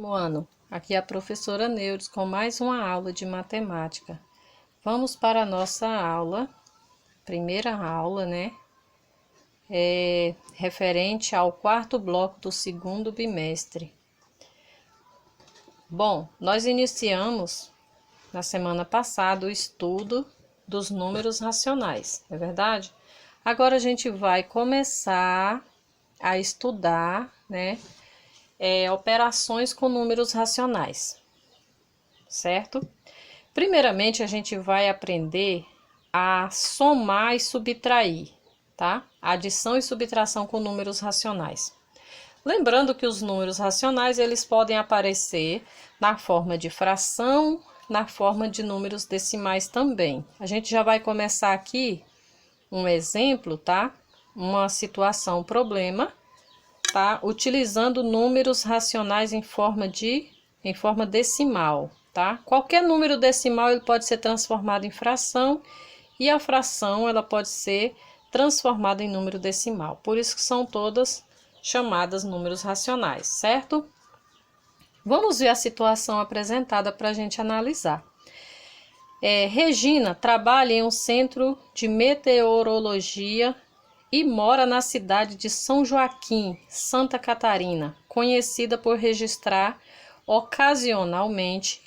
Bom ano, aqui é a professora Neudes com mais uma aula de matemática. Vamos para a nossa aula, primeira aula, né? Referente ao quarto bloco do segundo bimestre. Bom, nós iniciamos na semana passada o estudo dos números racionais, não é verdade? Agora a gente vai começar a estudar, né? Operações com números racionais, certo? Primeiramente, a gente vai aprender a somar e subtrair, tá? Adição e subtração com números racionais. Lembrando que os números racionais, eles podem aparecer na forma de fração, na forma de números decimais também. A gente já vai começar aqui um exemplo, tá? Uma situação, problema, tá? Utilizando números racionais em forma decimal, tá? Qualquer número decimal ele pode ser transformado em fração e a fração ela pode ser transformada em número decimal. Por isso que são todas chamadas números racionais, certo? Vamos ver a situação apresentada para a gente analisar. Regina trabalha em um centro de meteorologia e mora na cidade de São Joaquim, Santa Catarina, conhecida por registrar ocasionalmente,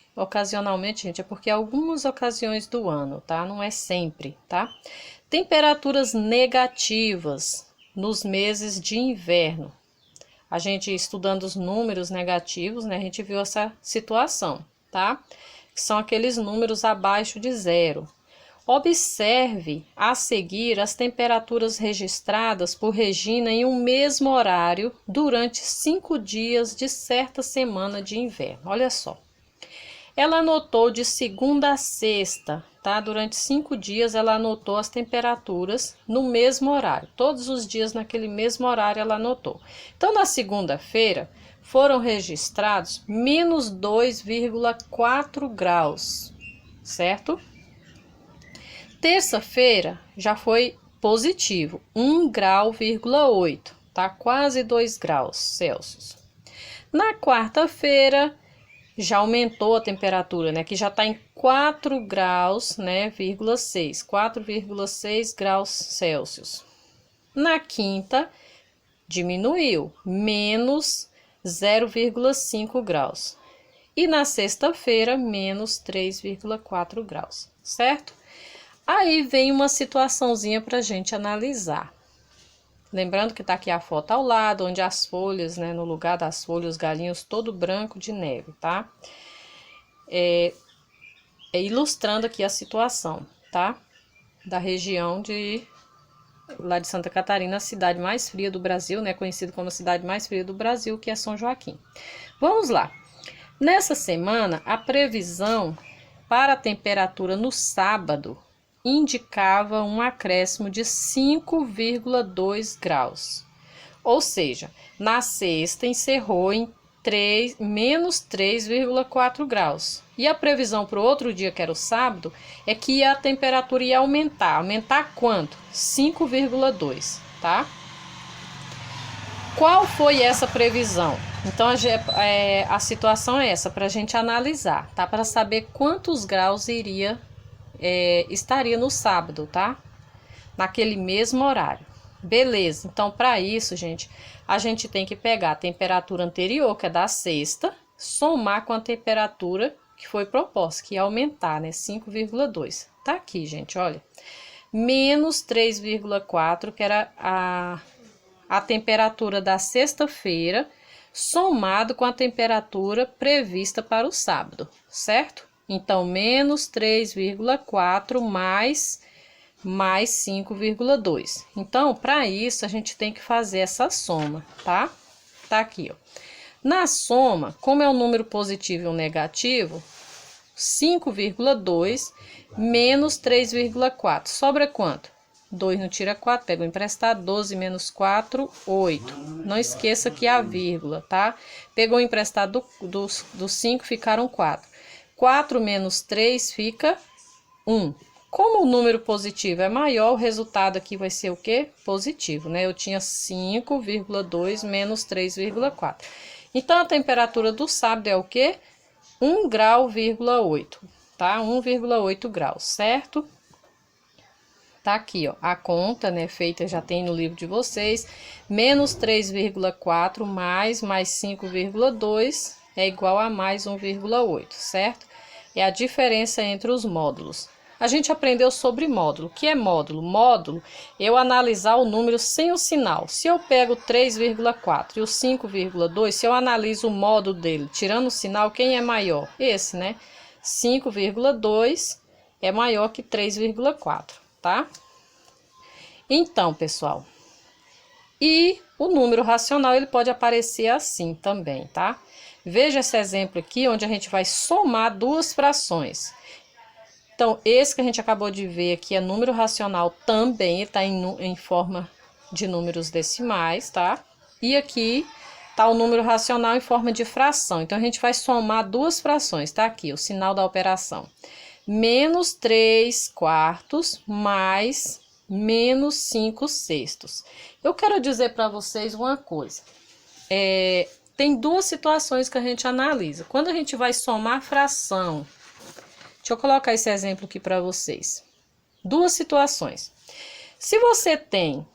gente, é porque algumas ocasiões do ano, tá? Não é sempre, tá? Temperaturas negativas nos meses de inverno. A gente estudando os números negativos, né? A gente viu essa situação, tá? Que são aqueles números abaixo de zero. Observe a seguir as temperaturas registradas por Regina em um mesmo horário durante 5 dias de certa semana de inverno. Olha só. Ela anotou de segunda a sexta, tá? Durante 5 dias ela anotou as temperaturas no mesmo horário. Todos os dias naquele mesmo horário ela anotou. Então, na segunda-feira, foram registrados menos 2,4 graus, certo? Terça-feira já foi positivo, 1,8 grau, tá? Quase 2 graus Celsius. Na quarta-feira já aumentou a temperatura, né? Que já está em 4 graus, né? 4,6 graus Celsius. Na quinta, diminuiu, menos 0,5 graus. E na sexta-feira, menos 3,4 graus, certo? Aí vem uma situaçãozinha para a gente analisar. Lembrando que tá aqui a foto ao lado, onde as folhas, né, no lugar das folhas, os galinhos todo branco de neve, tá? Ilustrando aqui a situação, tá? Da região lá de Santa Catarina, a cidade mais fria do Brasil, né? Conhecido como a cidade mais fria do Brasil, que é São Joaquim. Vamos lá. Nessa semana, a previsão para a temperatura no sábado indicava um acréscimo de 5,2 graus. Ou seja, na sexta encerrou em menos 3,4 graus. E a previsão para o outro dia, que era o sábado, é que a temperatura ia aumentar. Aumentar quanto? 5,2, tá? Qual foi essa previsão? Então, a situação é essa, para a gente analisar, tá? Para saber quantos graus estaria no sábado, tá? Naquele mesmo horário. Beleza, então para isso, gente, a gente tem que pegar a temperatura anterior, que é da sexta, somar com a temperatura que foi proposta, que ia aumentar, né? 5,2. Tá aqui, gente, olha. Menos 3,4, que era a temperatura da sexta-feira, somado com a temperatura prevista para o sábado, certo? Então, menos 3,4 mais 5,2. Então, para isso, a gente tem que fazer essa soma, tá? Tá aqui, ó. Na soma, como é um número positivo e um negativo, 5,2 menos 3,4. Sobra quanto? 2 não tira 4, pega o emprestado, 12 menos 4, 8. Não esqueça que a vírgula, tá? Pegou o emprestado dos 5, ficaram 4. 4 menos 3 fica 1. Como o número positivo é maior, o resultado aqui vai ser o quê? Positivo, né? Eu tinha 5,2 menos 3,4. Então, a temperatura do sábado é o quê? 1,8 grau, tá? 1,8 graus, certo? Tá aqui, ó, a conta, né, feita já tem no livro de vocês. Menos 3,4 mais 5,2 é igual a mais 1,8, certo? É a diferença entre os módulos. A gente aprendeu sobre módulo. O que é módulo? Módulo, eu analisar o número sem o sinal. Se eu pego 3,4 e o 5,2, se eu analiso o módulo dele, tirando o sinal, quem é maior? Esse, né? 5,2 é maior que 3,4, tá? Então, pessoal, e o número racional, ele pode aparecer assim também, tá? Veja esse exemplo aqui, onde a gente vai somar duas frações. Então, esse que a gente acabou de ver aqui é número racional também, ele está em forma de números decimais, tá? E aqui está o número racional em forma de fração. Então, a gente vai somar duas frações, tá? Aqui, o sinal da operação. Menos 3/4 mais menos 5/6. Eu quero dizer para vocês uma coisa. Tem duas situações que a gente analisa. Quando a gente vai somar fração, deixa eu colocar esse exemplo aqui para vocês. Duas situações. Se você tem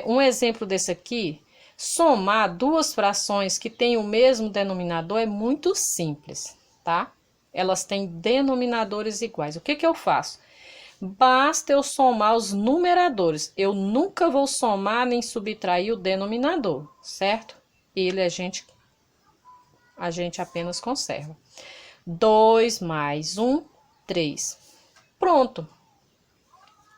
um exemplo desse aqui, somar duas frações que têm o mesmo denominador é muito simples, tá? Elas têm denominadores iguais. O que que eu faço? Basta eu somar os numeradores. Eu nunca vou somar nem subtrair o denominador, certo? Ele a gente apenas conserva. 2 mais 1, 3. Pronto.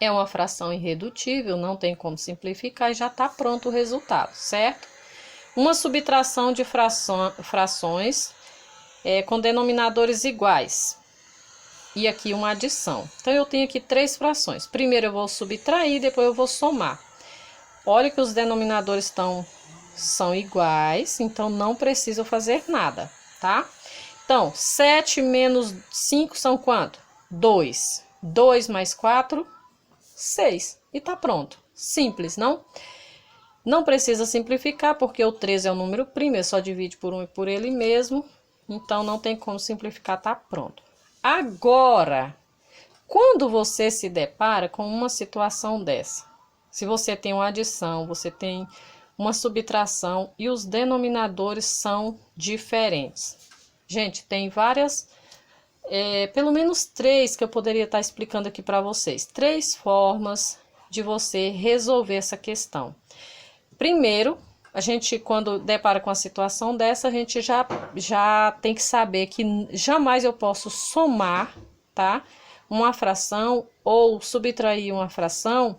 É uma fração irredutível, não tem como simplificar e já está pronto o resultado, certo? Uma subtração de frações com denominadores iguais. E aqui uma adição. Então, eu tenho aqui três frações. Primeiro eu vou subtrair, depois eu vou somar. Olha que os denominadores são iguais, então não preciso fazer nada, tá? Então, 7 menos 5 são quanto? 2. 2 mais 4, 6. E tá pronto. Simples, não? Não precisa simplificar, porque o 13 é o número primo, só divide por 1 e por ele mesmo. Então, não tem como simplificar, tá pronto. Agora, quando você se depara com uma situação dessa, se você tem uma adição, você tem uma subtração e os denominadores são diferentes. Gente, tem várias, pelo menos três que eu poderia estar explicando aqui para vocês. Três formas de você resolver essa questão. Primeiro, a gente, quando depara com a situação dessa, a gente já tem que saber que jamais eu posso somar, tá? Uma fração ou subtrair uma fração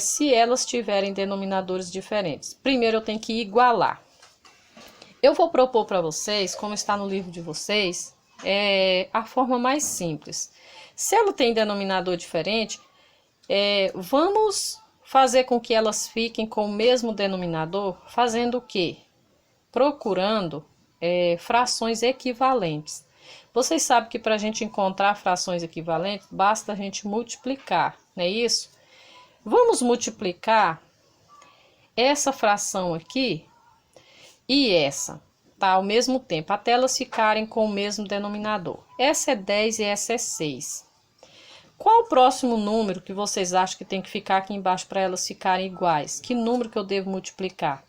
se elas tiverem denominadores diferentes. Primeiro, eu tenho que igualar. Eu vou propor para vocês, como está no livro de vocês, a forma mais simples. Se ela tem denominador diferente, vamos fazer com que elas fiquem com o mesmo denominador, fazendo o quê? Procurando frações equivalentes. Vocês sabem que para a gente encontrar frações equivalentes, basta a gente multiplicar, não é isso? Vamos multiplicar essa fração aqui e essa, tá? Ao mesmo tempo, até elas ficarem com o mesmo denominador. Essa é 10 e essa é 6. Qual o próximo número que vocês acham que tem que ficar aqui embaixo para elas ficarem iguais? Que número que eu devo multiplicar?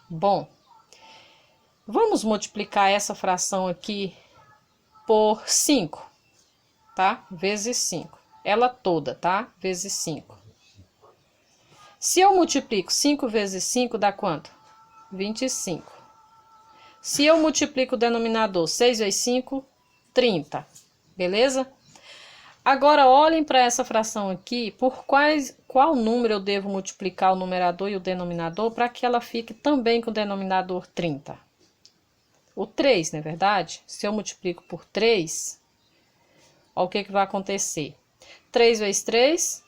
Bom, vamos multiplicar essa fração aqui por 5, tá? Vezes 5. Ela toda, tá? Vezes 5. Se eu multiplico 5 vezes 5, dá quanto? 25. Se eu multiplico o denominador 6 vezes 5, 30. Beleza? Agora, olhem para essa fração aqui, por qual número eu devo multiplicar o numerador e o denominador para que ela fique também com o denominador 30? O 3, não é verdade? Se eu multiplico por 3, olha o que vai acontecer. 3 vezes 3,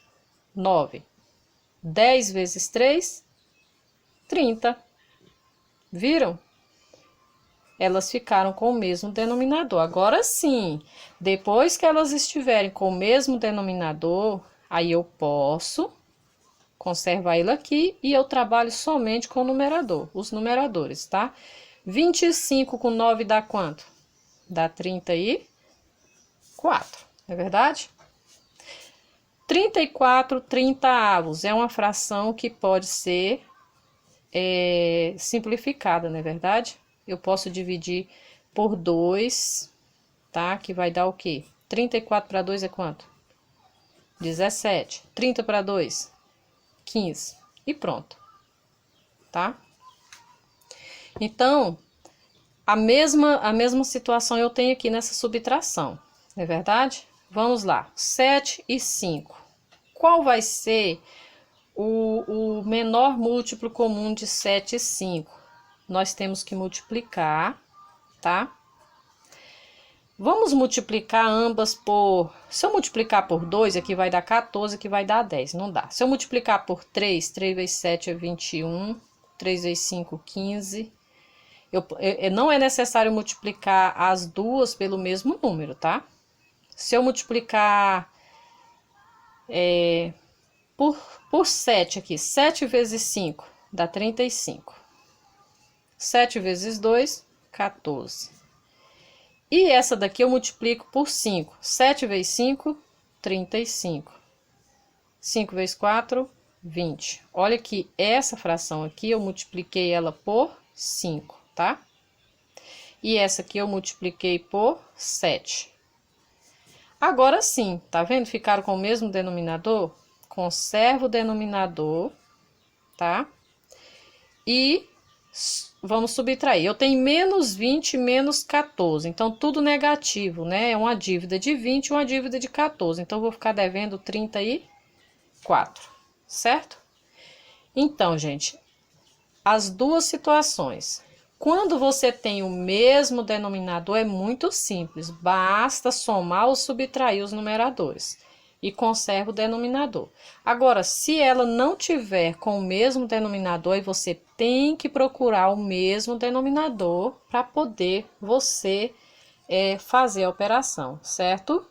9. 10 vezes 3, 30. Viram? Elas ficaram com o mesmo denominador. Agora sim, depois que elas estiverem com o mesmo denominador, aí eu posso conservar ele aqui e eu trabalho somente com o numerador, os numeradores, tá? 25 com 9 dá quanto? Dá 34, não é verdade? 34 trintaavos é uma fração que pode ser simplificada, não é verdade? Eu posso dividir por 2, tá? Que vai dar o quê? 34 para 2 é quanto? 17. 30 para 2? 15. E pronto, tá? Então, a mesma situação eu tenho aqui nessa subtração, não é verdade? Vamos lá, 7 e 5. Qual vai ser o menor múltiplo comum de 7 e 5? Nós temos que multiplicar, tá? Vamos multiplicar ambas por... Se eu multiplicar por 2, aqui vai dar 14, aqui vai dar 10. Não dá. Se eu multiplicar por 3, 3 vezes 7 é 21. 3 vezes 5, 15. Não é necessário multiplicar as duas pelo mesmo número, tá? Se eu multiplicar por 7 aqui, 7 vezes 5 dá 35. 7 vezes 2, 14. E essa daqui eu multiplico por 5. 7 vezes 5, 35. 5 vezes 4, 20. Olha que essa fração aqui eu multipliquei ela por 5, tá? E essa aqui eu multipliquei por 7. Agora sim, tá vendo? Ficaram com o mesmo denominador? Conservo o denominador, tá? E vamos subtrair. Eu tenho menos 20 menos 14. Então, tudo negativo, né? É uma dívida de 20 e uma dívida de 14. Então, eu vou ficar devendo 34, certo? Então, gente, as duas situações. Quando você tem o mesmo denominador, é muito simples. Basta somar ou subtrair os numeradores e conserva o denominador. Agora, se ela não tiver com o mesmo denominador, aí você tem que procurar o mesmo denominador para poder você fazer a operação, certo?